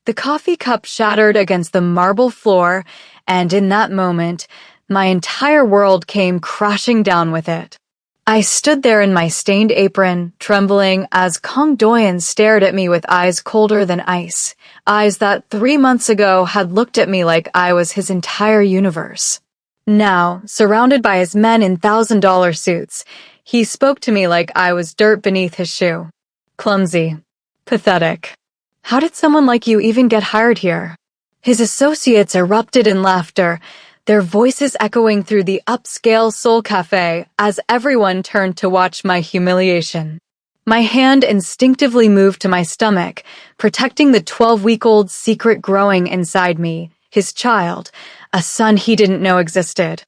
The coffee cup shattered against the marble floor, and in that moment, my entire world came crashing down with it. I stood there in my stained apron, trembling, as Kong Doyen stared at me with eyes colder than ice, eyes that 3 months ago had looked at me like I was his entire universe. Now, surrounded by his men in $1,000 suits, he spoke to me like I was dirt beneath his shoe. Clumsy. Pathetic. How did someone like you even get hired here? His associates erupted in laughter, their voices echoing through the upscale Seoul Café as everyone turned to watch my humiliation. My hand instinctively moved to my stomach, protecting the 12-week-old secret growing inside me, his child, a son he didn't know existed.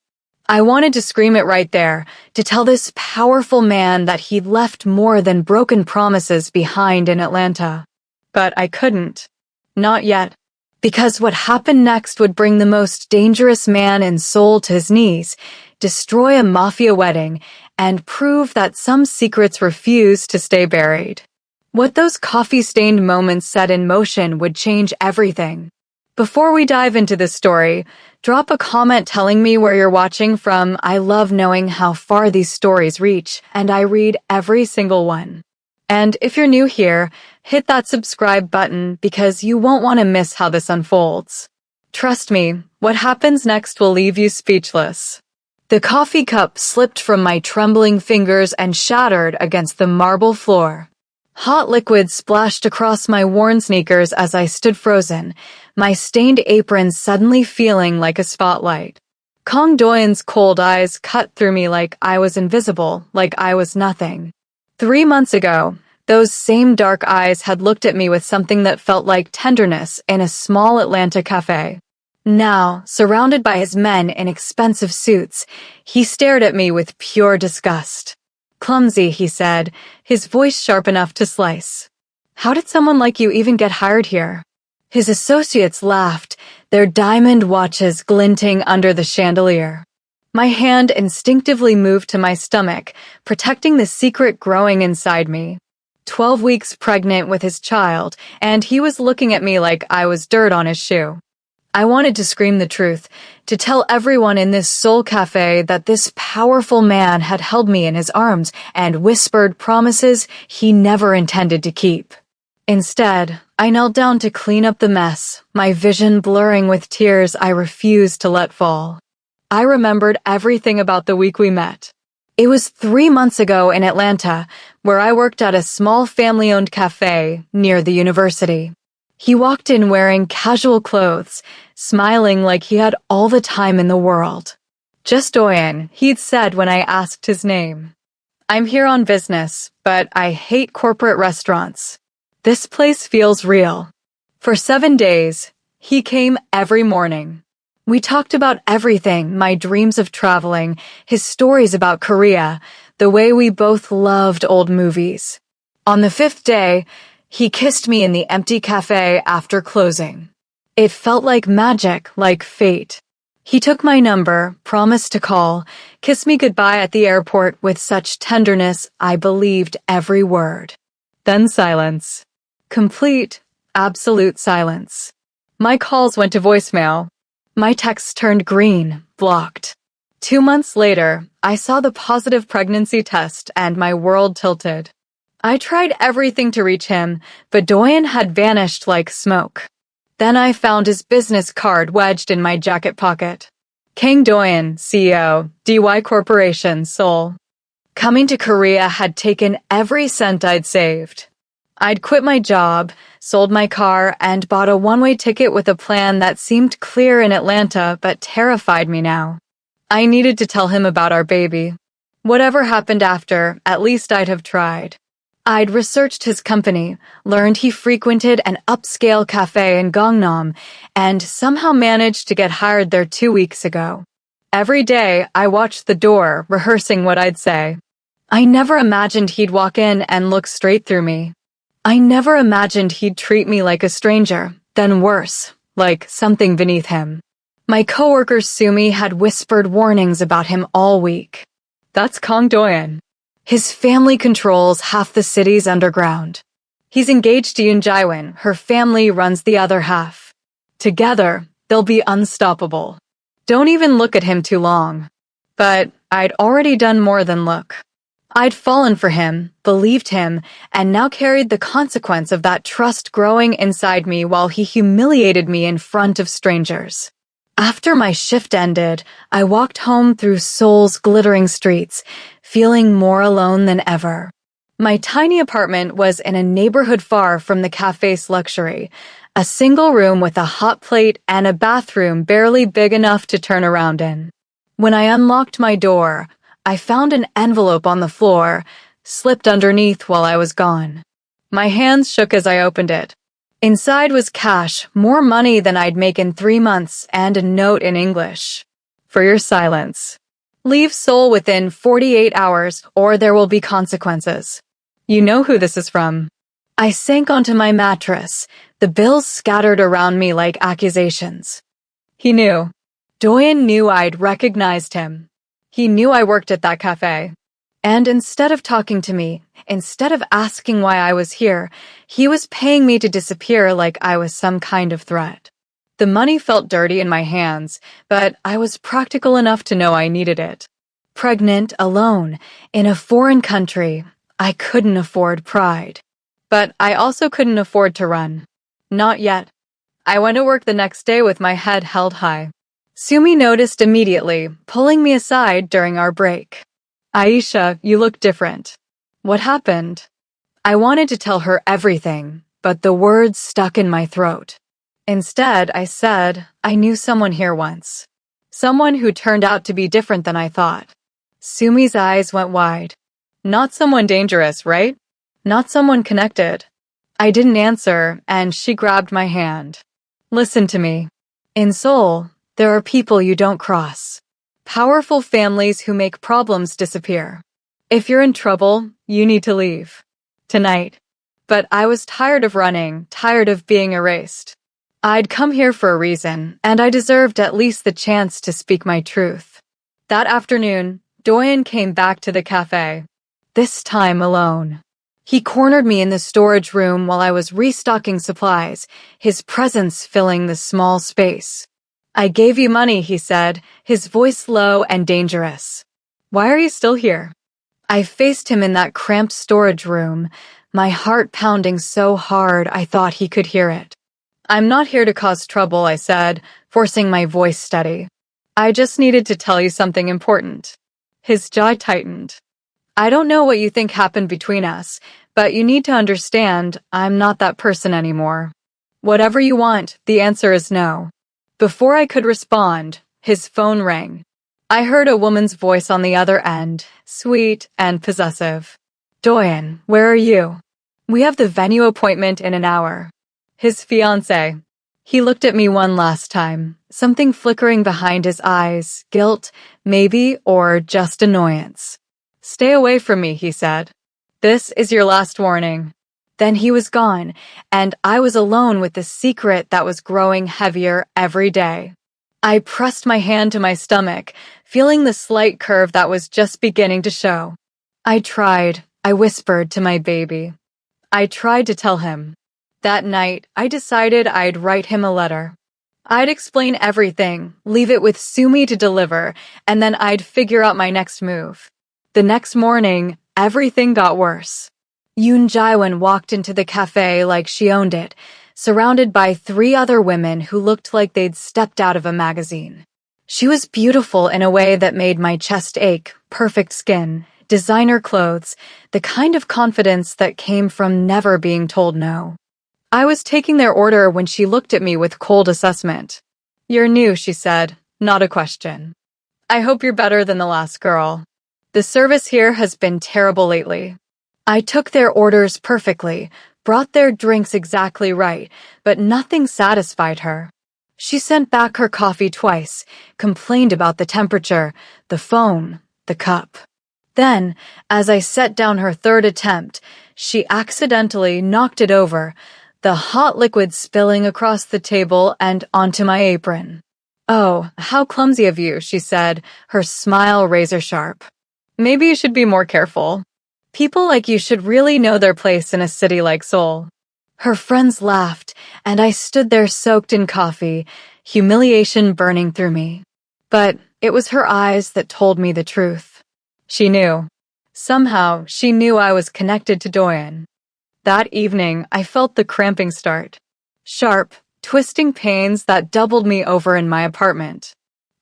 I wanted to scream it right there, to tell this powerful man that he'd left more than broken promises behind in Atlanta. But I couldn't. Not yet. Because what happened next would bring the most dangerous man in Seoul to his knees, destroy a Mafia wedding, and prove that some secrets refuse to stay buried. What those coffee-stained moments set in motion would change everything. Before we dive into this story, drop a comment telling me where you're watching from. I love knowing how far these stories reach, and I read every single one. And if you're new here, hit that subscribe button because you won't want to miss how this unfolds. Trust me, what happens next will leave you speechless. The coffee cup slipped from my trembling fingers and shattered against the marble floor. Hot liquid splashed across my worn sneakers as I stood frozen, my stained apron suddenly feeling like a spotlight. Kong Doyen's cold eyes cut through me like I was invisible, like I was nothing. 3 months ago, those same dark eyes had looked at me with something that felt like tenderness in a small Atlanta cafe. Now, surrounded by his men in expensive suits, he stared at me with pure disgust. Clumsy, he said, his voice sharp enough to slice. How did someone like you even get hired here? His associates laughed, their diamond watches glinting under the chandelier. My hand instinctively moved to my stomach, protecting the secret growing inside me. 12 weeks pregnant with his child, and he was looking at me like I was dirt on his shoe. I wanted to scream the truth, to tell everyone in this Seoul Café that this powerful man had held me in his arms and whispered promises he never intended to keep. Instead, I knelt down to clean up the mess, my vision blurring with tears I refused to let fall. I remembered everything about the week we met. It was 3 months ago in Atlanta, where I worked at a small family-owned cafe near the university. He walked in wearing casual clothes, smiling like he had all the time in the world. Just Doyen, he'd said when I asked his name. I'm here on business, but I hate corporate restaurants. This place feels real. For 7 days, he came every morning. We talked about everything, my dreams of traveling, his stories about Korea, the way we both loved old movies. On the 5th day, he kissed me in the empty cafe after closing. It felt like magic, like fate. He took my number, promised to call, kissed me goodbye at the airport with such tenderness I believed every word. Then silence. Complete, absolute silence. My calls went to voicemail. My texts turned green, blocked. 2 months later, I saw the positive pregnancy test and my world tilted. I tried everything to reach him, but Doyen had vanished like smoke. Then I found his business card wedged in my jacket pocket. Kang Doyen, CEO, DY Corporation, Seoul. Coming to Korea had taken every cent I'd saved. I'd quit my job, sold my car, and bought a one-way ticket with a plan that seemed clear in Atlanta but terrified me now. I needed to tell him about our baby. Whatever happened after, at least I'd have tried. I'd researched his company, learned he frequented an upscale cafe in Gangnam, and somehow managed to get hired there 2 weeks ago. Every day, I watched the door, rehearsing what I'd say. I never imagined he'd walk in and look straight through me. I never imagined he'd treat me like a stranger, then worse, like something beneath him. My coworkers Sumi had whispered warnings about him all week. That's Kang Doyen. His family controls half the city's underground. He's engaged to Yoon Jae-won. Her family runs the other half. Together, they'll be unstoppable. Don't even look at him too long. But I'd already done more than look. I'd fallen for him, believed him, and now carried the consequence of that trust growing inside me while he humiliated me in front of strangers. After my shift ended, I walked home through Seoul's glittering streets, feeling more alone than ever. My tiny apartment was in a neighborhood far from the cafe's luxury, a single room with a hot plate and a bathroom barely big enough to turn around in. When I unlocked my door, I found an envelope on the floor, slipped underneath while I was gone. My hands shook as I opened it. Inside was cash, more money than I'd make in 3 months, and a note in English. For your silence. Leave Seoul within 48 hours, or there will be consequences. You know who this is from. I sank onto my mattress, the bills scattered around me like accusations. He knew. Doyen knew I'd recognized him. He knew I worked at that cafe. And instead of talking to me, instead of asking why I was here, he was paying me to disappear like I was some kind of threat. The money felt dirty in my hands, but I was practical enough to know I needed it. Pregnant, alone, in a foreign country, I couldn't afford pride. But I also couldn't afford to run. Not yet. I went to work the next day with my head held high. Sumi noticed immediately, pulling me aside during our break. Aisha, you look different. What happened? I wanted to tell her everything, but the words stuck in my throat. Instead, I said, I knew someone here once. Someone who turned out to be different than I thought. Sumi's eyes went wide. Not someone dangerous, right? Not someone connected. I didn't answer, and she grabbed my hand. Listen to me. In Seoul, there are people you don't cross. Powerful families who make problems disappear. If you're in trouble, you need to leave. Tonight. But I was tired of running, tired of being erased. I'd come here for a reason, and I deserved at least the chance to speak my truth. That afternoon, Doyen came back to the cafe. This time alone. He cornered me in the storage room while I was restocking supplies, his presence filling the small space. I gave you money, he said, his voice low and dangerous. Why are you still here? I faced him in that cramped storage room, my heart pounding so hard I thought he could hear it. I'm not here to cause trouble, I said, forcing my voice steady. I just needed to tell you something important. His jaw tightened. I don't know what you think happened between us, but you need to understand I'm not that person anymore. Whatever you want, the answer is no. Before I could respond, his phone rang. I heard a woman's voice on the other end, sweet and possessive. Doyen, where are you? We have the venue appointment in an hour. His fiancé. He looked at me one last time, something flickering behind his eyes, guilt, maybe, or just annoyance. Stay away from me, he said. This is your last warning. Then he was gone, and I was alone with the secret that was growing heavier every day. I pressed my hand to my stomach, feeling the slight curve that was just beginning to show. I whispered to my baby. I tried to tell him. That night, I decided I'd write him a letter. I'd explain everything, leave it with Sumi to deliver, and then I'd figure out my next move. The next morning, everything got worse. Yoon Jae-won walked into the cafe like she owned it, surrounded by 3 other women who looked like they'd stepped out of a magazine. She was beautiful in a way that made my chest ache, perfect skin, designer clothes, the kind of confidence that came from never being told no. I was taking their order when she looked at me with cold assessment. You're new, she said, not a question. I hope you're better than the last girl. The service here has been terrible lately. I took their orders perfectly, brought their drinks exactly right, but nothing satisfied her. She sent back her coffee twice, complained about the temperature, the phone, the cup. Then, as I set down her 3rd attempt, she accidentally knocked it over, the hot liquid spilling across the table and onto my apron. Oh, how clumsy of you, she said, her smile razor sharp. Maybe you should be more careful. People like you should really know their place in a city like Seoul." Her friends laughed, and I stood there soaked in coffee, humiliation burning through me. But it was her eyes that told me the truth. She knew. Somehow, she knew I was connected to Doyen. That evening, I felt the cramping start. Sharp, twisting pains that doubled me over in my apartment.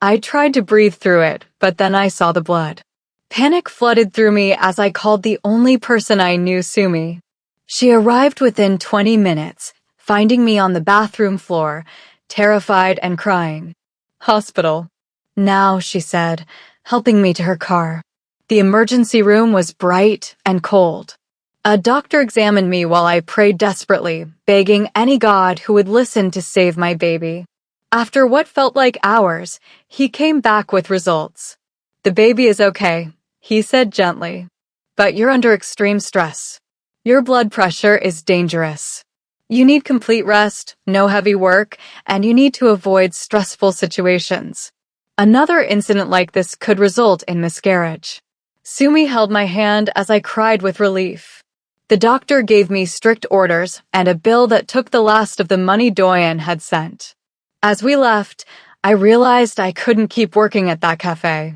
I tried to breathe through it, but then I saw the blood. Panic flooded through me as I called the only person I knew, Sumi. She arrived within 20 minutes, finding me on the bathroom floor, terrified and crying. "Hospital. Now," she said, helping me to her car. The emergency room was bright and cold. A doctor examined me while I prayed desperately, begging any god who would listen to save my baby. After what felt like hours, he came back with results. "The baby is okay," he said gently. "But you're under extreme stress. Your blood pressure is dangerous. You need complete rest, no heavy work, and you need to avoid stressful situations. Another incident like this could result in miscarriage." Sumi held my hand as I cried with relief. The doctor gave me strict orders and a bill that took the last of the money Doyen had sent. As we left, I realized I couldn't keep working at that cafe.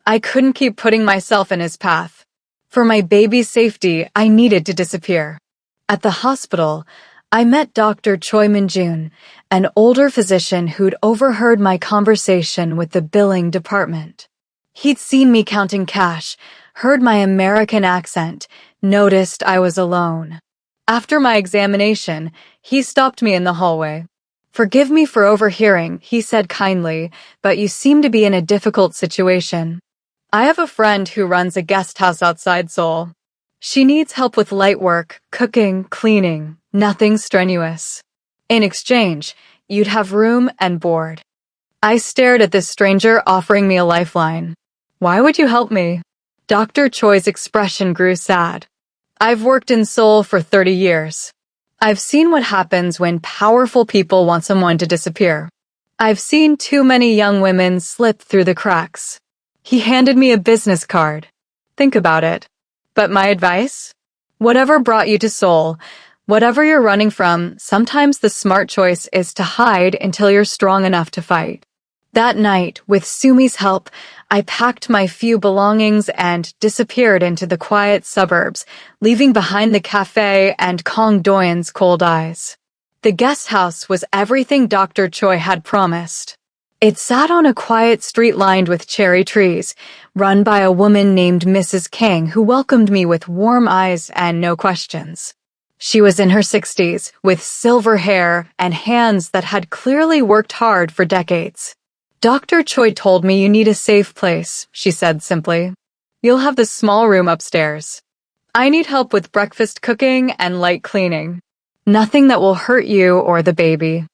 I couldn't keep putting myself in his path. For my baby's safety, I needed to disappear. At the hospital, I met Dr. Choi Min-jun, an older physician who'd overheard my conversation with the billing department. He'd seen me counting cash, heard my American accent, noticed I was alone. After my examination, he stopped me in the hallway. "Forgive me for overhearing," he said kindly, "but you seem to be in a difficult situation. I have a friend who runs a guest house outside Seoul. She needs help with light work, cooking, cleaning, nothing strenuous. In exchange, you'd have room and board." I stared at this stranger offering me a lifeline. "Why would you help me?" Dr. Choi's expression grew sad. "I've worked in Seoul for 30 years. I've seen what happens when powerful people want someone to disappear. I've seen too many young women slip through the cracks." He handed me a business card. "Think about it. But my advice? Whatever brought you to Seoul, whatever you're running from, sometimes the smart choice is to hide until you're strong enough to fight." That night, with Sumi's help, I packed my few belongings and disappeared into the quiet suburbs, leaving behind the cafe and Kong Doyen's cold eyes. The guest house was everything Dr. Choi had promised. It sat on a quiet street lined with cherry trees, run by a woman named Mrs. King who welcomed me with warm eyes and no questions. She was in her 60s, with silver hair and hands that had clearly worked hard for decades. "Dr. Choi told me you need a safe place," she said simply. "You'll have the small room upstairs. I need help with breakfast cooking and light cleaning. Nothing that will hurt you or the baby."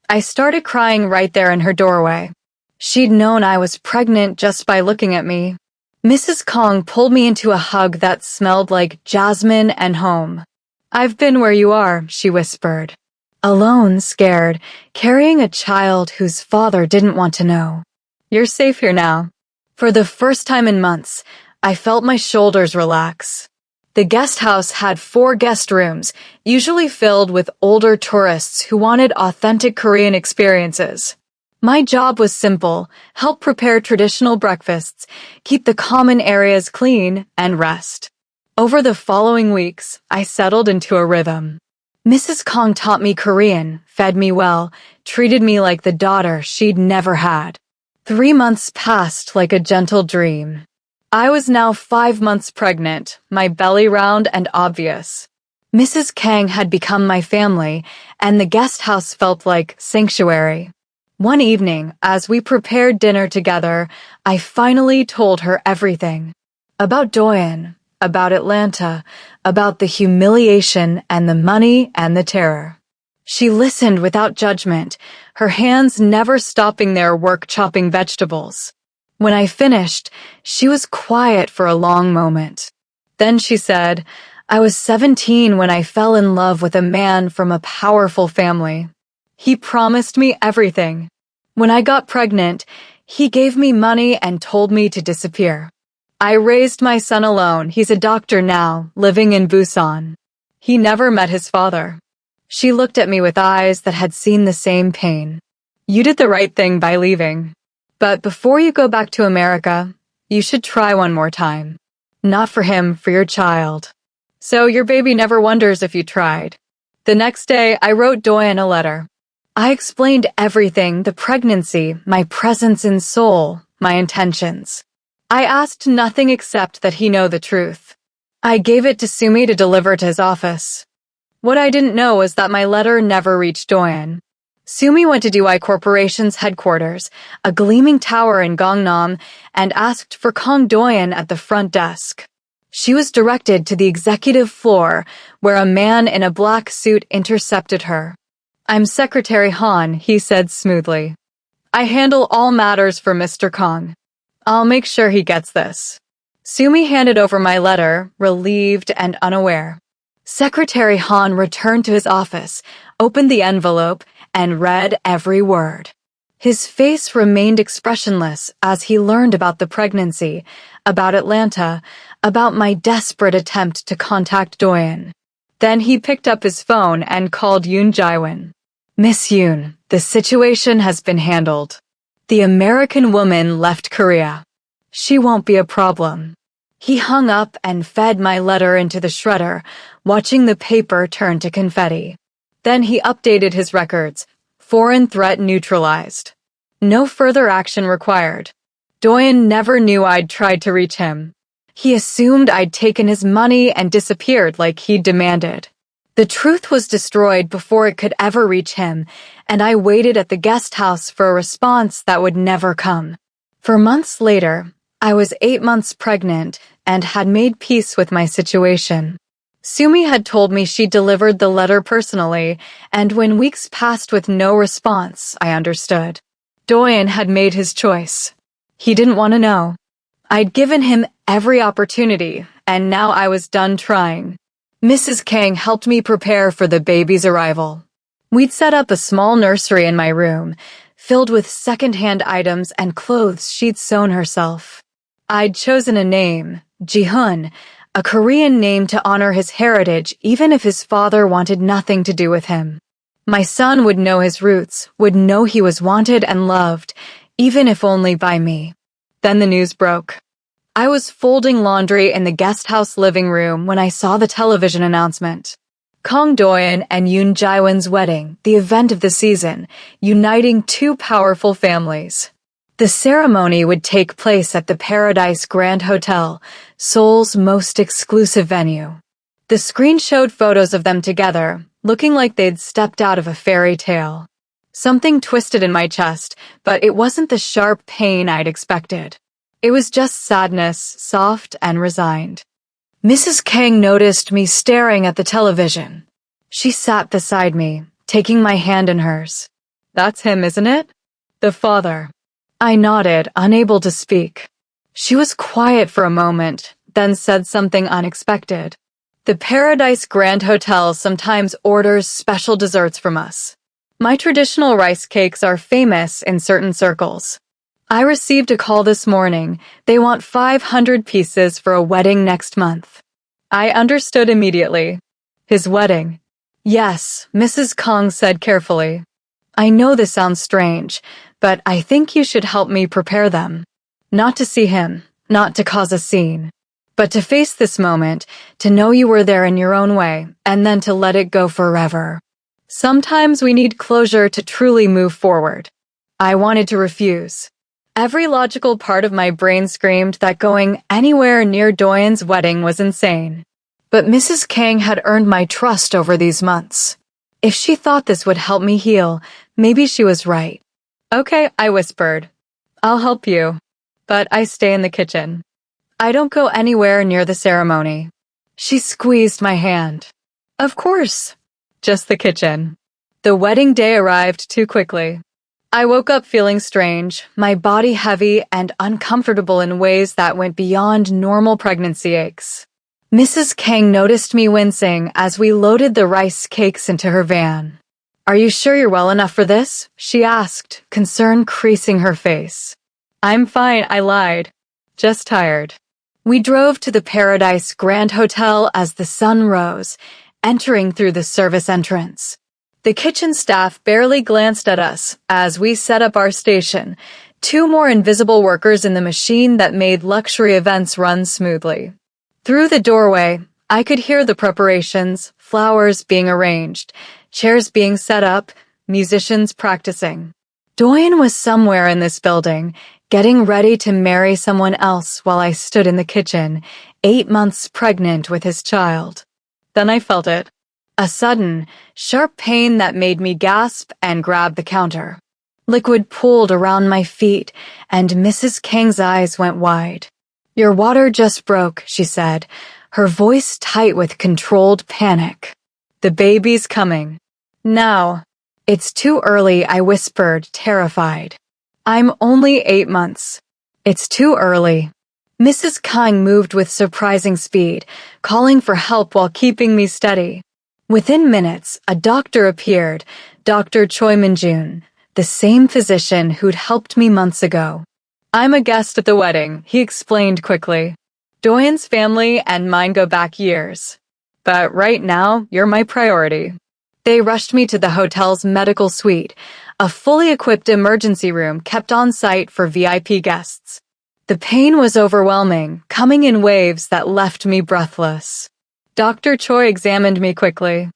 I started crying right there in her doorway. She'd known I was pregnant just by looking at me. Mrs. Kong pulled me into a hug that smelled like jasmine and home. "I've been where you are," she whispered. Alone, scared, carrying a child whose father didn't want to know. "You're safe here now." For the first time in months, I felt my shoulders relax. The guest house had 4 guest rooms, usually filled with older tourists who wanted authentic Korean experiences. My job was simple: help prepare traditional breakfasts, keep the common areas clean, and rest. Over the following weeks, I settled into a rhythm. Mrs. Kong taught me Korean, fed me well, treated me like the daughter she'd never had. 3 months passed like a gentle dream. I was now 5 months pregnant, my belly round and obvious. Mrs. Kang had become my family, and the guest house felt like sanctuary. One evening, as we prepared dinner together, I finally told her everything. About Doyen, about Atlanta, about the humiliation and the money and the terror. She listened without judgment, her hands never stopping their work chopping vegetables. When I finished, she was quiet for a long moment. Then she said, "I was 17 when I fell in love with a man from a powerful family. He promised me everything. When I got pregnant, he gave me money and told me to disappear. I raised my son alone. He's a doctor now, living in Busan. He never met his father. She looked at me with eyes that had seen the same pain. You did the right thing by leaving. But before you go back to America, you should try one more time. Not for him, for your child. So your baby never wonders if you tried. The next day, I wrote Doyen a letter. I explained everything, the pregnancy, my presence in Seoul, my intentions. I asked nothing except that he know the truth. I gave it to Sumi to deliver to his office. What I didn't know was that my letter never reached Doyen. Sumi went to DY Corporation's headquarters, a gleaming tower in Gangnam, and asked for Kang Doyen at the front desk. She was directed to the executive floor, where a man in a black suit intercepted her. I'm Secretary Han, he said smoothly. I handle all matters for Mr. Kang. I'll make sure he gets this. Sumi handed over my letter, relieved and unaware. Secretary Han returned to his office, opened the envelope, and read every word. His face remained expressionless as he learned about the pregnancy, about Atlanta, about my desperate attempt to contact Doyen. Then he picked up his phone and called Yoon Jae-won. Miss Yoon, the situation has been handled. The American woman left Korea. She won't be a problem. He hung up and fed my letter into the shredder, watching the paper turn to confetti. Then he updated his records. Foreign threat neutralized. No further action required. Doyen never knew I'd tried to reach him. He assumed I'd taken his money and disappeared like he'd demanded. The truth was destroyed before it could ever reach him, and I waited at the guest house for a response that would never come. For months later, I was 8 months pregnant and had made peace with my situation. Sumi had told me she delivered the letter personally, and when weeks passed with no response, I understood. Doyen had made his choice. He didn't want to know. I'd given him every opportunity, and now I was done trying. Mrs. Kang helped me prepare for the baby's arrival. We'd set up a small nursery in my room, filled with second-hand items and clothes she'd sewn herself. I'd chosen a name, Ji-hun, a Korean name to honor his heritage even if his father wanted nothing to do with him. My son would know his roots, would know he was wanted and loved, even if only by me. Then the news broke. I was folding laundry in the guest house living room when I saw the television announcement. Kang Doyen and Yoon Jae-won's wedding, the event of the season, uniting two powerful families. The ceremony would take place at the Paradise Grand Hotel, Seoul's most exclusive venue. The screen showed photos of them together, looking like they'd stepped out of a fairy tale. Something twisted in my chest, but it wasn't the sharp pain I'd expected. It was just sadness, soft and resigned. Mrs. Kang noticed me staring at the television. She sat beside me, taking my hand in hers. That's him, isn't it? The father. I nodded, unable to speak. She was quiet for a moment, then said something unexpected. The Paradise Grand Hotel sometimes orders special desserts from us. My traditional rice cakes are famous in certain circles. I received a call this morning. They want 500 pieces for a wedding next month. I understood immediately. His wedding. Yes, Mrs. Kang said carefully. I know this sounds strange, but I think you should help me prepare them. Not to see him, not to cause a scene, but to face this moment, to know you were there in your own way, and then to let it go forever. Sometimes we need closure to truly move forward. I wanted to refuse. Every logical part of my brain screamed that going anywhere near Doyen's wedding was insane. But Mrs. Kang had earned my trust over these months. If she thought this would help me heal, maybe she was right. Okay, I whispered. I'll help you. But I stay in the kitchen. I don't go anywhere near the ceremony. She squeezed my hand. Of course. Just the kitchen. The wedding day arrived too quickly. I woke up feeling strange, my body heavy and uncomfortable in ways that went beyond normal pregnancy aches. Mrs. Kang noticed me wincing as we loaded the rice cakes into her van. Are you sure you're well enough for this? She asked, concern creasing her face. I'm fine, I lied. Just tired. We drove to the Paradise Grand Hotel as the sun rose, entering through the service entrance. The kitchen staff barely glanced at us as we set up our station, 2 more invisible workers in the machine that made luxury events run smoothly. Through the doorway, I could hear the preparations, flowers being arranged, chairs being set up, musicians practicing. Doyen was somewhere in this building, getting ready to marry someone else while I stood in the kitchen, 8 months pregnant with his child. Then I felt it. A sudden, sharp pain that made me gasp and grab the counter. Liquid pooled around my feet, and Mrs. Kang's eyes went wide. "Your water just broke," she said, her voice tight with controlled panic. "The baby's coming. Now." "It's too early," I whispered, terrified. "I'm only 8 months." "It's too early." Mrs. Kang moved with surprising speed, calling for help while keeping me steady. Within minutes, a doctor appeared, Dr. Choi Min-jun, the same physician who'd helped me months ago. "I'm a guest at the wedding," he explained quickly. "Doyen's family and mine go back years. But right now, you're my priority." They rushed me to the hotel's medical suite, a fully equipped emergency room kept on site for VIP guests. The pain was overwhelming, coming in waves that left me breathless. Dr. Choi examined me quickly.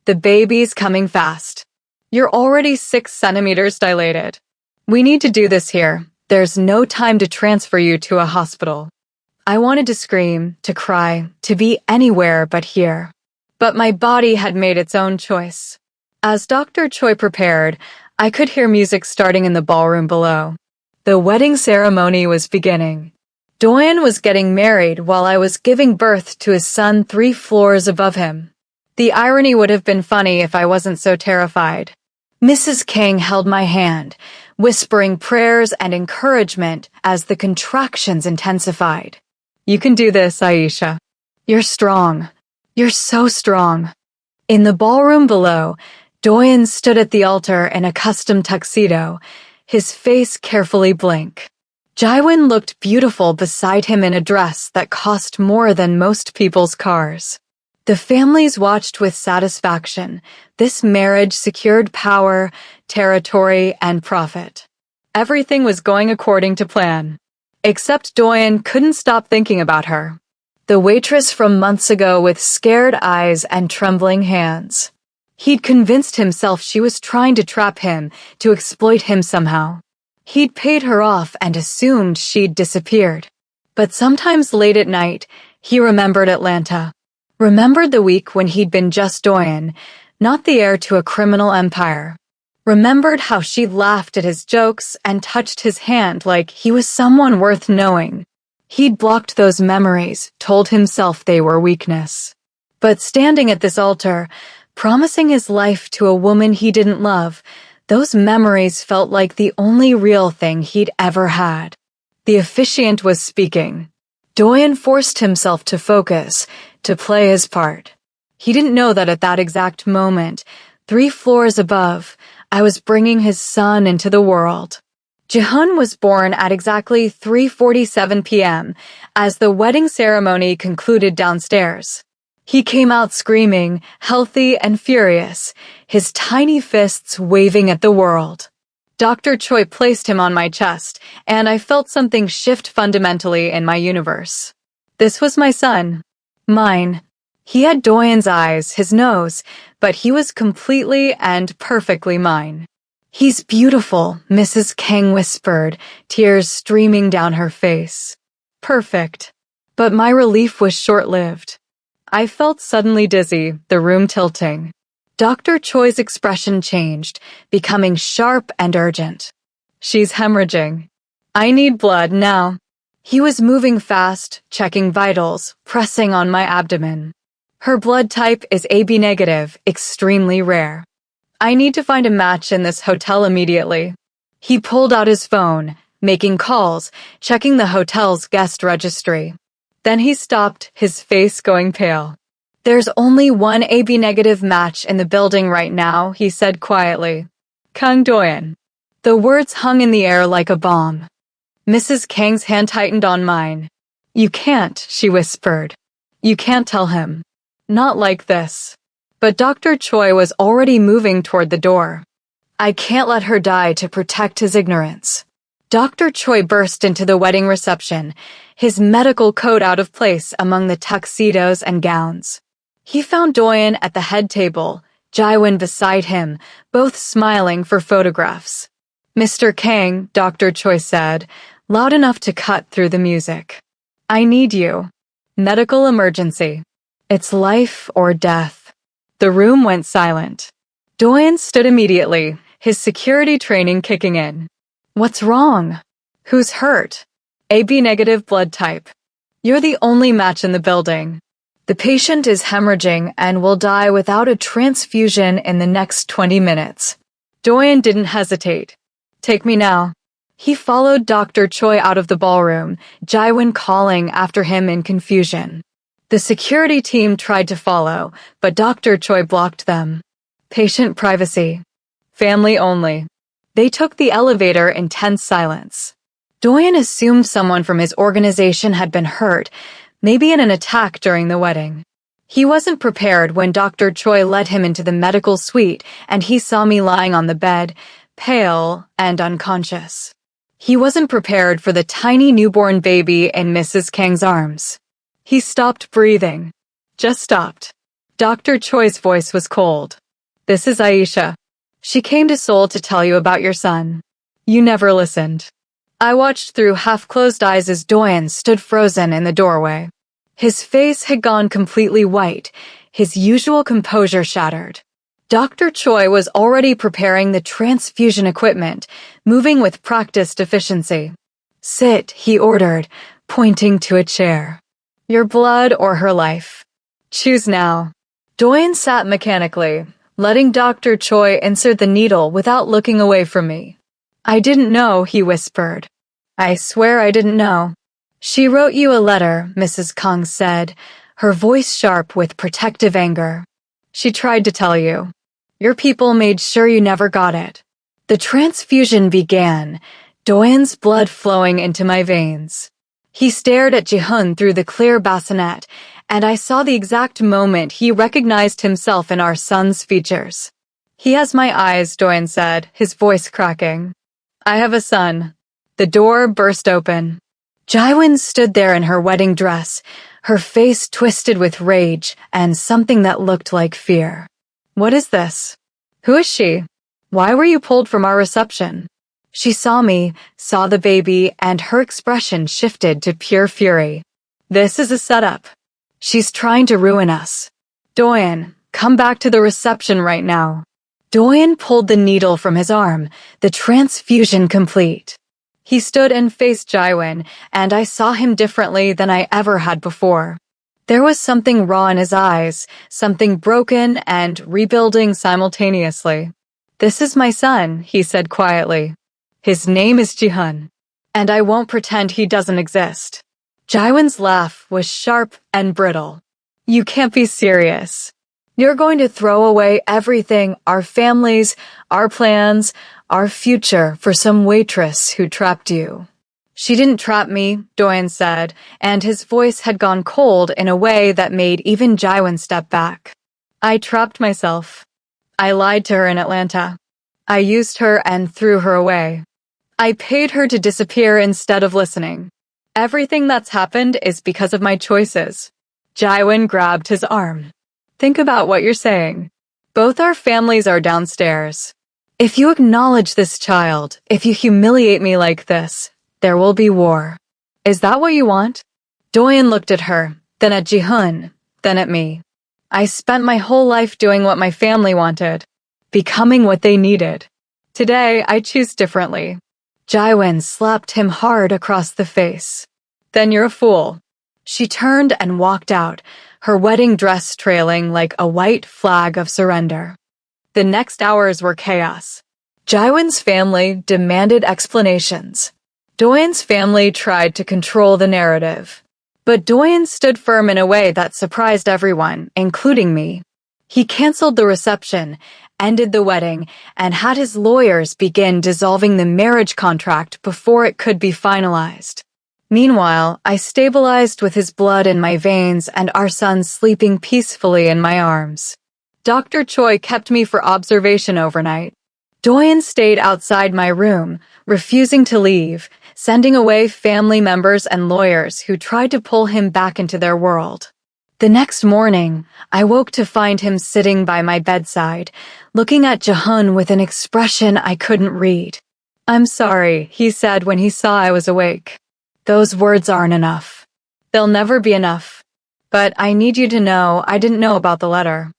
"The baby's coming fast. You're already 6 centimeters dilated. We need to do this here. There's no time to transfer you to a hospital." I wanted to scream, to cry, to be anywhere but here. But my body had made its own choice. As Dr. Choi prepared, I could hear music starting in the ballroom below. The wedding ceremony was beginning. Doyen was getting married while I was giving birth to his son 3 floors above him. The irony would have been funny if I wasn't so terrified. Mrs. Kang held my hand, whispering prayers and encouragement as the contractions intensified. "You can do this, Aisha. You're strong. You're so strong." In the ballroom below, Doyen stood at the altar in a custom tuxedo, his face carefully blank. Jaiwon looked beautiful beside him in a dress that cost more than most people's cars. The families watched with satisfaction. This marriage secured power, territory, and profit. Everything was going according to plan. Except Doyen couldn't stop thinking about her. The waitress from months ago with scared eyes and trembling hands. He'd convinced himself she was trying to trap him, to exploit him somehow. He'd paid her off and assumed she'd disappeared. But sometimes late at night, he remembered Atlanta. Remembered the week when he'd been just Doyen, not the heir to a criminal empire. Remembered how she laughed at his jokes and touched his hand like he was someone worth knowing. He'd blocked those memories, told himself they were weakness. But standing at this altar, promising his life to a woman he didn't love, those memories felt like the only real thing he'd ever had. The officiant was speaking. Doyen forced himself to focus, to play his part. He didn't know that at that exact moment, 3 floors above, I was bringing his son into the world. Jihoon was born at exactly 3:47 p.m. as the wedding ceremony concluded downstairs. He came out screaming, healthy and furious, his tiny fists waving at the world. Dr. Choi placed him on my chest, and I felt something shift fundamentally in my universe. This was my son. Mine. He had Doyen's eyes, his nose, but he was completely and perfectly mine. "He's beautiful," Mrs. Kang whispered, tears streaming down her face. Perfect. But my relief was short-lived. I felt suddenly dizzy, the room tilting. Dr. Choi's expression changed, becoming sharp and urgent. "She's hemorrhaging. I need blood now." He was moving fast, checking vitals, pressing on my abdomen. "Her blood type is AB negative, extremely rare. I need to find a match in this hotel immediately." He pulled out his phone, making calls, checking the hotel's guest registry. Then he stopped, his face going pale. "There's only one AB negative match in the building right now," he said quietly. "Kang Doyen." The words hung in the air like a bomb. Mrs. Kang's hand tightened on mine. You can't, she whispered. You can't tell him. Not like this. But Dr. Choi was already moving toward the door. I can't let her die to protect his ignorance. Dr. Choi burst into the wedding reception, his medical coat out of place among the tuxedos and gowns. He found Doyen at the head table, Jaewon beside him, both smiling for photographs. Mr. Kang, Dr. Choi said, loud enough to cut through the music. I need you. Medical emergency. It's life or death. The room went silent. Doyen stood immediately, his security training kicking in. What's wrong? Who's hurt? AB negative blood type. You're the only match in the building. The patient is hemorrhaging and will die without a transfusion in the next 20 minutes. Doyen didn't hesitate. Take me now. He followed Dr. Choi out of the ballroom, Jaewon calling after him in confusion. The security team tried to follow, but Dr. Choi blocked them. Patient privacy. Family only. They took the elevator in tense silence. Doyen assumed someone from his organization had been hurt, maybe in an attack during the wedding. He wasn't prepared when Dr. Choi led him into the medical suite and he saw me lying on the bed, pale and unconscious. He wasn't prepared for the tiny newborn baby in Mrs. Kang's arms. He stopped breathing. Just stopped. Dr. Choi's voice was cold. This is Aisha. She came to Seoul to tell you about your son. You never listened. I watched through half-closed eyes as Doyen stood frozen in the doorway. His face had gone completely white, his usual composure shattered. Dr. Choi was already preparing the transfusion equipment, moving with practiced efficiency. Sit, he ordered, pointing to a chair. Your blood or her life. Choose now. Doyen sat mechanically, letting Dr. Choi insert the needle without looking away from me. I didn't know, he whispered. I swear I didn't know. She wrote you a letter, Mrs. Kang said, her voice sharp with protective anger. She tried to tell you. Your people made sure you never got it. The transfusion began, Doyen's blood flowing into my veins. He stared at Ji-hun through the clear bassinet, and I saw the exact moment he recognized himself in our son's features. He has my eyes, Doyen said, his voice cracking. I have a son. The door burst open. Jaewon stood there in her wedding dress, her face twisted with rage and something that looked like fear. What is this? Who is she? Why were you pulled from our reception? She saw me, saw the baby, and her expression shifted to pure fury. This is a setup. She's trying to ruin us. Doyen, come back to the reception right now. Doyen pulled the needle from his arm, the transfusion complete. He stood and faced Jaewon, and I saw him differently than I ever had before. There was something raw in his eyes, something broken and rebuilding simultaneously. This is my son, he said quietly. His name is Ji-hun, and I won't pretend he doesn't exist. Jaewon's laugh was sharp and brittle. You can't be serious. You're going to throw away everything, our families, our plans, our future for some waitress who trapped you. She didn't trap me, Doyen said, and his voice had gone cold in a way that made even Jaewon step back. I trapped myself. I lied to her in Atlanta. I used her and threw her away. I paid her to disappear instead of listening. Everything that's happened is because of my choices. Jaewon grabbed his arm. Think about what you're saying. Both our families are downstairs. If you acknowledge this child, if you humiliate me like this, there will be war. Is that what you want? Doyen looked at her, then at Ji-hun, then at me. I spent my whole life doing what my family wanted, becoming what they needed. Today, I choose differently. Jaewon slapped him hard across the face. Then you're a fool. She turned and walked out, her wedding dress trailing like a white flag of surrender. The next hours were chaos. Jaewon's family demanded explanations. Doyen's family tried to control the narrative. But Doyen stood firm in a way that surprised everyone, including me. He canceled the reception, ended the wedding, and had his lawyers begin dissolving the marriage contract before it could be finalized. Meanwhile, I stabilized with his blood in my veins and our son sleeping peacefully in my arms. Dr. Choi kept me for observation overnight. Doyen stayed outside my room, refusing to leave, sending away family members and lawyers who tried to pull him back into their world. The next morning, I woke to find him sitting by my bedside, looking at Jihun with an expression I couldn't read. "I'm sorry," he said when he saw I was awake. "Those words aren't enough. They'll never be enough. But I need you to know I didn't know about the letter.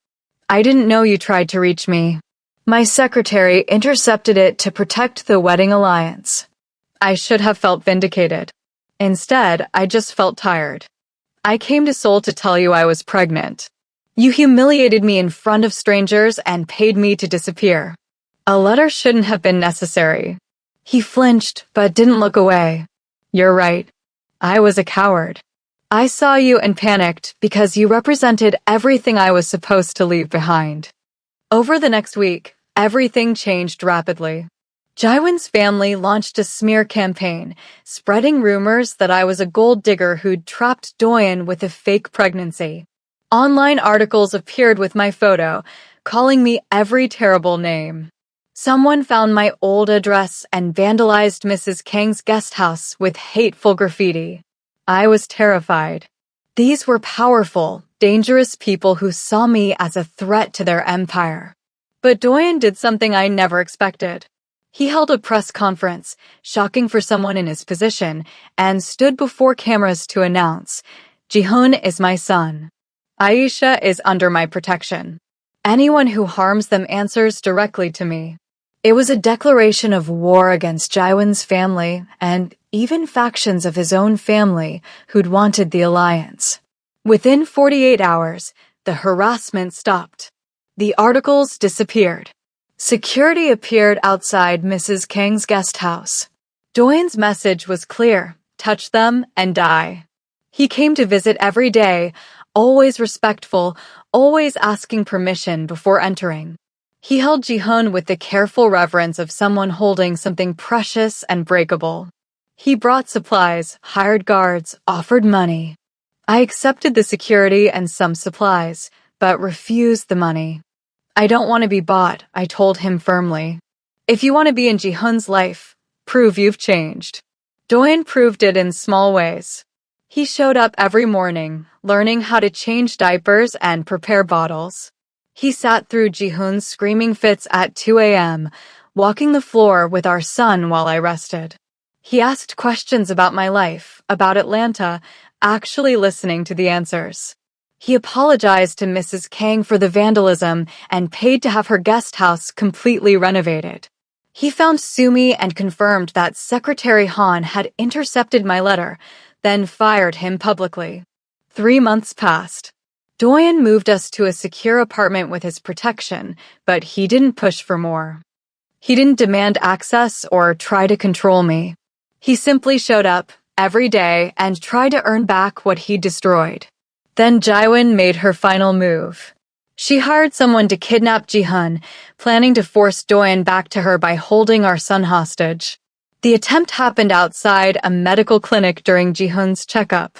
I didn't know you tried to reach me. My secretary intercepted it to protect the wedding alliance. I should have felt vindicated. Instead, I just felt tired. I came to Seoul to tell you I was pregnant. You humiliated me in front of strangers and paid me to disappear. A letter shouldn't have been necessary." He flinched, but didn't look away. "You're right. I was a coward. I saw you and panicked because you represented everything I was supposed to leave behind." Over the next week, everything changed rapidly. Jaiwon's family launched a smear campaign, spreading rumors that I was a gold digger who'd trapped Doyen with a fake pregnancy. Online articles appeared with my photo, calling me every terrible name. Someone found my old address and vandalized Mrs. Kang's guest house with hateful graffiti. I was terrified. These were powerful, dangerous people who saw me as a threat to their empire. But Doyen did something I never expected. He held a press conference, shocking for someone in his position, and stood before cameras to announce, "Jihun is my son. Aisha is under my protection. Anyone who harms them answers directly to me." It was a declaration of war against Jaiwon's family and even factions of his own family who'd wanted the alliance. Within 48 hours, the harassment stopped. The articles disappeared. Security appeared outside Mrs. Kang's guest house. Doyen's message was clear: touch them and die. He came to visit every day, always respectful, always asking permission before entering. He held Jihun with the careful reverence of someone holding something precious and breakable. He brought supplies, hired guards, offered money. I accepted the security and some supplies, but refused the money. "I don't want to be bought," I told him firmly. "If you want to be in Jihun's life, prove you've changed." Doyen proved it in small ways. He showed up every morning, learning how to change diapers and prepare bottles. He sat through Jihun's screaming fits at 2 a.m., walking the floor with our son while I rested. He asked questions about my life, about Atlanta, actually listening to the answers. He apologized to Mrs. Kang for the vandalism and paid to have her guest house completely renovated. He found Sumi and confirmed that Secretary Han had intercepted my letter, then fired him publicly. 3 months passed. Doyen moved us to a secure apartment with his protection, but he didn't push for more. He didn't demand access or try to control me. He simply showed up every day and tried to earn back what he destroyed. Then Jaiwon made her final move. She hired someone to kidnap Jihun, planning to force Doyen back to her by holding our son hostage. The attempt happened outside a medical clinic during Jihun's checkup.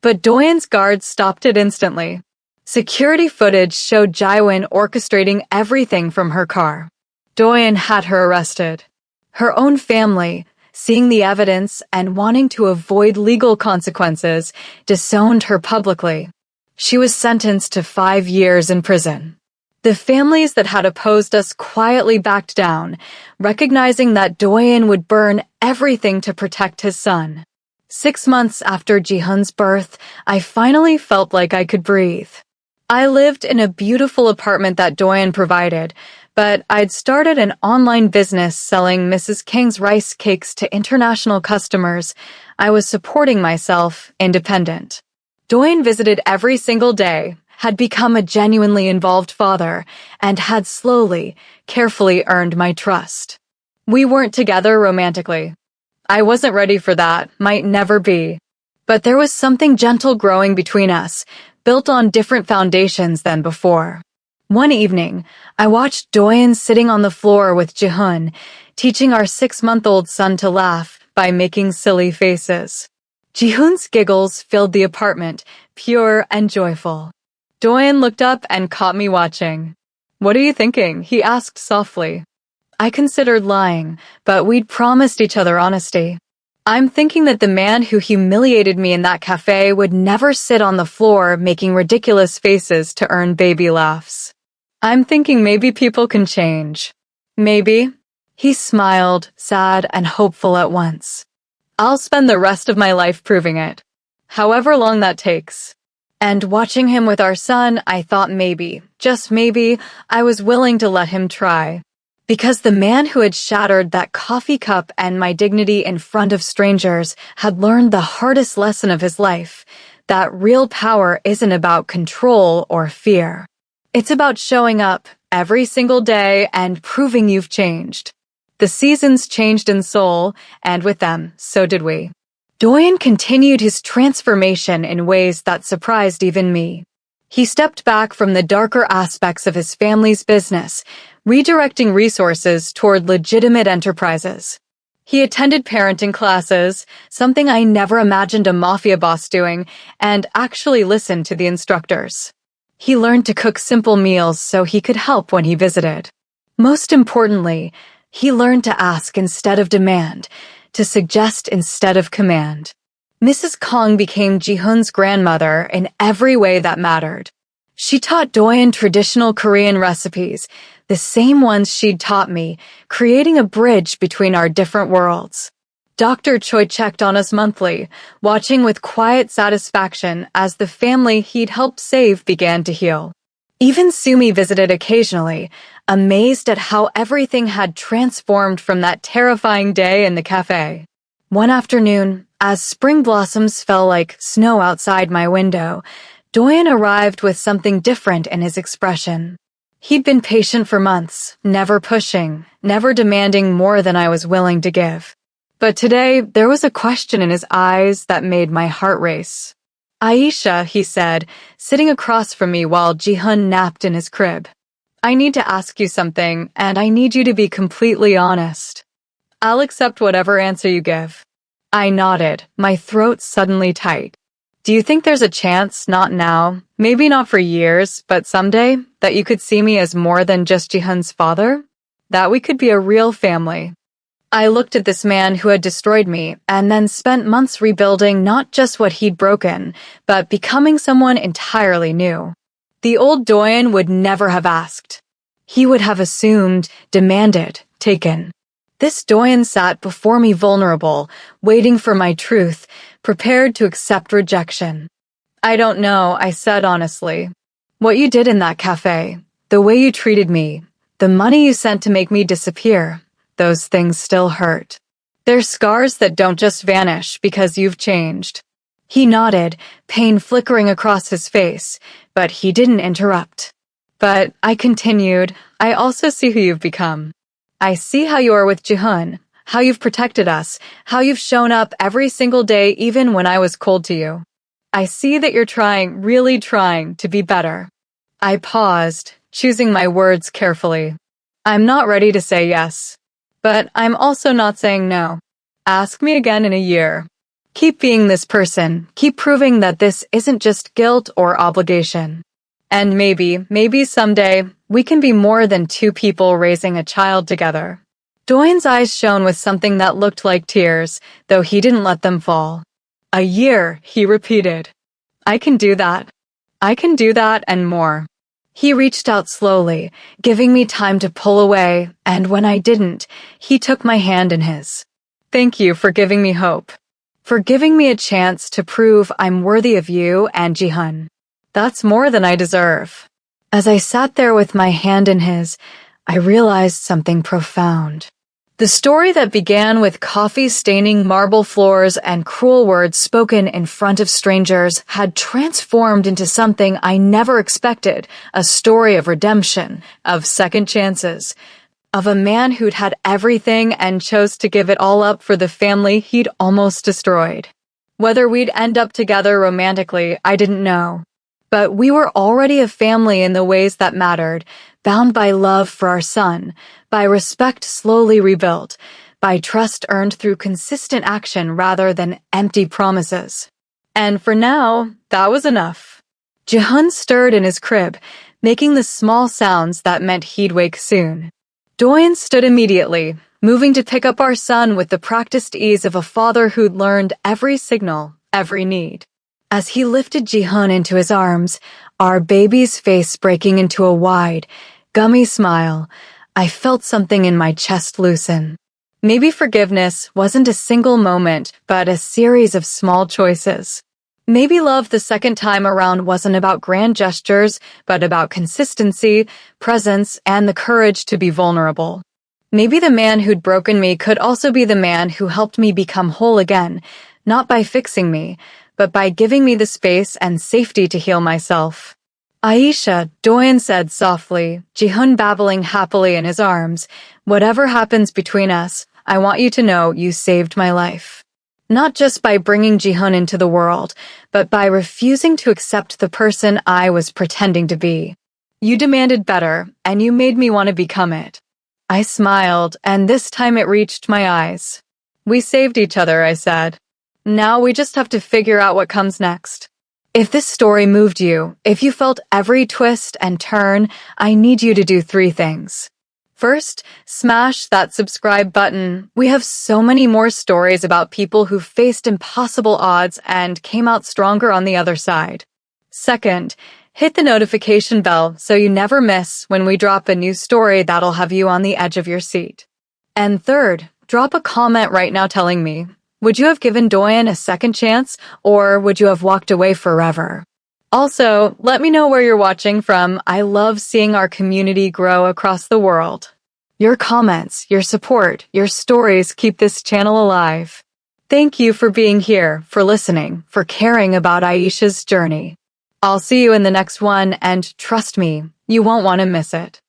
But Doyen's guards stopped it instantly. Security footage showed Jaiwon orchestrating everything from her car. Doyen had her arrested. Her own family, seeing the evidence and wanting to avoid legal consequences, disowned her publicly. She was sentenced to 5 years in prison. The families that had opposed us quietly backed down, recognizing that Doyen would burn everything to protect his son. 6 months after Jihun's birth, I finally felt like I could breathe. I lived in a beautiful apartment that Doyen provided, but I'd started an online business selling Mrs. Kang's rice cakes to international customers. I was supporting myself, independent. Doyen visited every single day, had become a genuinely involved father, and had slowly, carefully earned my trust. We weren't together romantically. I wasn't ready for that, might never be. But there was something gentle growing between us, built on different foundations than before. One evening, I watched Doyen sitting on the floor with Jihun, teaching our 6-month-old son to laugh by making silly faces. Jihoon's giggles filled the apartment, pure and joyful. Doyen looked up and caught me watching. "What are you thinking?" he asked softly. I considered lying, but we'd promised each other honesty. "I'm thinking that the man who humiliated me in that cafe would never sit on the floor making ridiculous faces to earn baby laughs. I'm thinking maybe people can change. Maybe." He smiled, sad and hopeful at once. "I'll spend the rest of my life proving it. However long that takes." And watching him with our son, I thought maybe, just maybe, I was willing to let him try. Because the man who had shattered that coffee cup and my dignity in front of strangers had learned the hardest lesson of his life, that real power isn't about control or fear. It's about showing up every single day and proving you've changed. The seasons changed in Seoul, and with them, so did we. Doyen continued his transformation in ways that surprised even me. He stepped back from the darker aspects of his family's business, redirecting resources toward legitimate enterprises. He attended parenting classes, something I never imagined a mafia boss doing, and actually listened to the instructors. He learned to cook simple meals so he could help when he visited. Most importantly, he learned to ask instead of demand, to suggest instead of command. Mrs. Kong became Jihoon's grandmother in every way that mattered. She taught Doyen traditional Korean recipes, the same ones she'd taught me, creating a bridge between our different worlds. Dr. Choi checked on us monthly, watching with quiet satisfaction as the family he'd helped save began to heal. Even Sumi visited occasionally, amazed at how everything had transformed from that terrifying day in the cafe. One afternoon, as spring blossoms fell like snow outside my window, Doyen arrived with something different in his expression. He'd been patient for months, never pushing, never demanding more than I was willing to give. But today, there was a question in his eyes that made my heart race. "Aisha," he said, sitting across from me while Jihoon napped in his crib. "I need to ask you something, and I need you to be completely honest." "I'll accept whatever answer you give." I nodded, my throat suddenly tight. "Do you think there's a chance, not now, maybe not for years, but someday, that you could see me as more than just Jihoon's father? That we could be a real family?" I looked at this man who had destroyed me and then spent months rebuilding not just what he'd broken, but becoming someone entirely new. The old Doyen would never have asked. He would have assumed, demanded, taken. This Doyen sat before me vulnerable, waiting for my truth, prepared to accept rejection. "I don't know," I said honestly. "What you did in that cafe, the way you treated me, the money you sent to make me disappear, those things still hurt. They're scars that don't just vanish because you've changed." He nodded, pain flickering across his face, but he didn't interrupt. "But," I continued, "I also see who you've become. I see how you are with Jihoon, how you've protected us, how you've shown up every single day even when I was cold to you. I see that you're trying, really trying, to be better." I paused, choosing my words carefully. "I'm not ready to say yes. But I'm also not saying no. Ask me again in a year. Keep being this person. Keep proving that this isn't just guilt or obligation. And maybe someday, we can be more than two people raising a child together." Doyen's eyes shone with something that looked like tears, though he didn't let them fall. "A year," he repeated. "I can do that. I can do that and more." He reached out slowly, giving me time to pull away, and when I didn't, he took my hand in his. "Thank you for giving me hope. For giving me a chance to prove I'm worthy of you and Jihoon. That's more than I deserve." As I sat there with my hand in his, I realized something profound. The story that began with coffee staining marble floors and cruel words spoken in front of strangers had transformed into something I never expected, a story of redemption, of second chances, of a man who'd had everything and chose to give it all up for the family he'd almost destroyed. Whether we'd end up together romantically, I didn't know. But we were already a family in the ways that mattered, bound by love for our son, by respect slowly rebuilt, by trust earned through consistent action rather than empty promises. And for now, that was enough. Jihoon stirred in his crib, making the small sounds that meant he'd wake soon. Doyen stood immediately, moving to pick up our son with the practiced ease of a father who'd learned every signal, every need. As he lifted Jihoon into his arms, our baby's face breaking into a wide, gummy smile, I felt something in my chest loosen. Maybe forgiveness wasn't a single moment, but a series of small choices. Maybe love the second time around wasn't about grand gestures, but about consistency, presence, and the courage to be vulnerable. Maybe the man who'd broken me could also be the man who helped me become whole again, not by fixing me, but by giving me the space and safety to heal myself. Aisha, Doyen said softly, Jihoon babbling happily in his arms, whatever happens between us, I want you to know you saved my life. Not just by bringing Jihoon into the world, but by refusing to accept the person I was pretending to be. You demanded better, and you made me want to become it. I smiled, and this time it reached my eyes. We saved each other, I said. Now we just have to figure out what comes next. If this story moved you, if you felt every twist and turn, I need you to do 3 things. First, smash that subscribe button. We have so many more stories about people who faced impossible odds and came out stronger on the other side. Second, hit the notification bell so you never miss when we drop a new story that'll have you on the edge of your seat. And third, drop a comment right now telling me, would you have given Doyen a second chance, or would you have walked away forever? Also, let me know where you're watching from. I love seeing our community grow across the world. Your comments, your support, your stories keep this channel alive. Thank you for being here, for listening, for caring about Aisha's journey. I'll see you in the next one, and trust me, you won't want to miss it.